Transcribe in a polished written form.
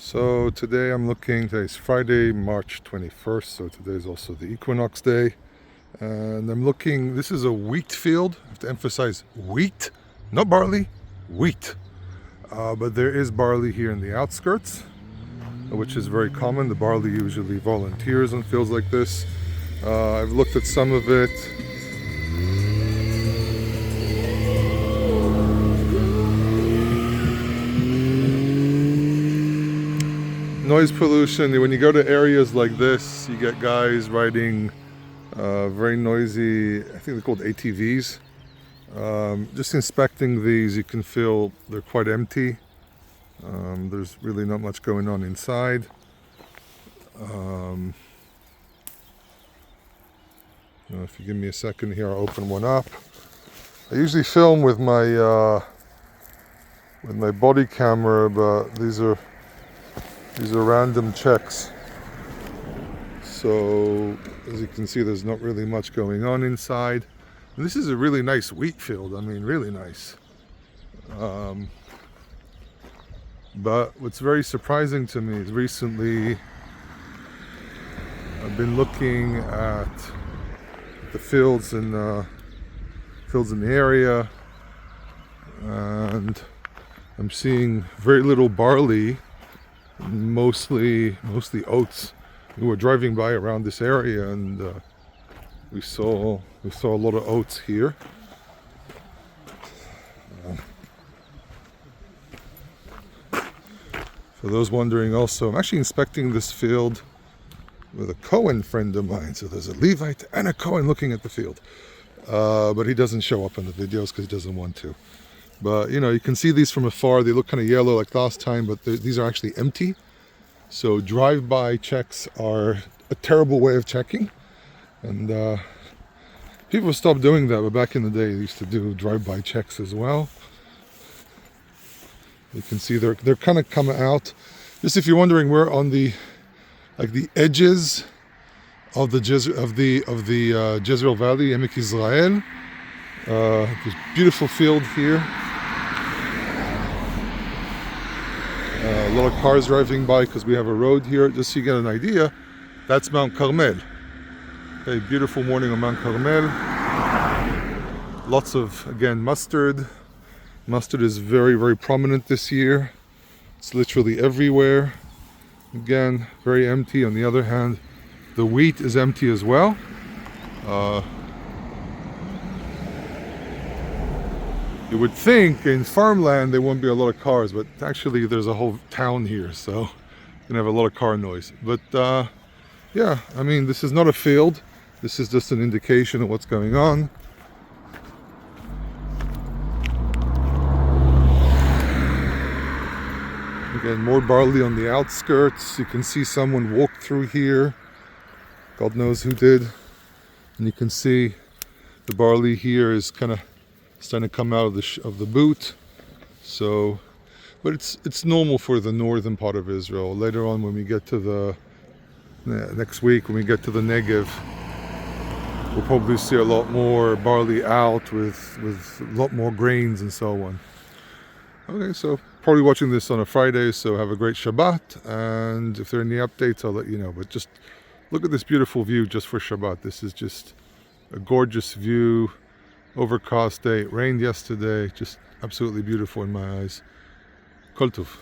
So today's Friday, March 21st, so today is also the equinox day. And I'm looking, this is a wheat field. I have to emphasize wheat, not barley, wheat. But there is barley here in the outskirts, which is very common. The barley usually volunteers on fields like this. I've looked at some of it. Noise pollution. When you go to areas like this, you get guys riding very noisy, I think they're called ATVs. Just inspecting these, you can feel they're quite empty. There's really not much going on inside. If you give me a second here, I'll open one up. I usually film with my body camera, but these are random checks. So as you can see, there's not really much going on inside. And this is a really nice wheat field. I mean, really nice. But what's very surprising to me is recently I've been looking at the fields in the area, and I'm seeing very little barley, mostly oats. We were driving by around this area, and we saw a lot of oats here. For those wondering, also, I'm actually inspecting this field with a Cohen friend of mine. So there's a Levite and a Cohen looking at the field, but he doesn't show up in the videos because he doesn't want to. But you can see these from afar. They look kind of yellow like last time, but these are actually empty. So drive-by checks are a terrible way of checking, and people stopped doing that. But back in the day, they used to do drive-by checks as well. You can see they're kind of coming out. Just if you're wondering, we're on the edges of the Jezreel Valley, Emek Yisrael. This beautiful field here. A lot of cars driving by because we have a road here. Just so you get an idea, that's Mount Carmel. Okay, beautiful morning on Mount Carmel. Lots of, again, mustard. Mustard is very, very prominent this year. It's literally everywhere. Again, very empty. On the other hand, the wheat is empty as well. You would think in farmland there won't be a lot of cars, but actually there's a whole town here, so you're gonna have a lot of car noise. But yeah, I mean, this is not a field. This is just an indication of what's going on. Again, more barley on the outskirts. You can see someone walked through here. God knows who did. And you can see the barley here is kind of starting to come out of the boot. So, but it's normal for the northern part of Israel. Later on, when we get to next week, when we get to the Negev, we'll probably see a lot more barley out with a lot more grains and so on. Okay, so probably watching this on a Friday, so have a great Shabbat, and if there are any updates, I'll let you know. But just look at this beautiful view just for Shabbat. This is just a gorgeous view. Overcast day. It rained yesterday. Just absolutely beautiful in my eyes. Kol Tov.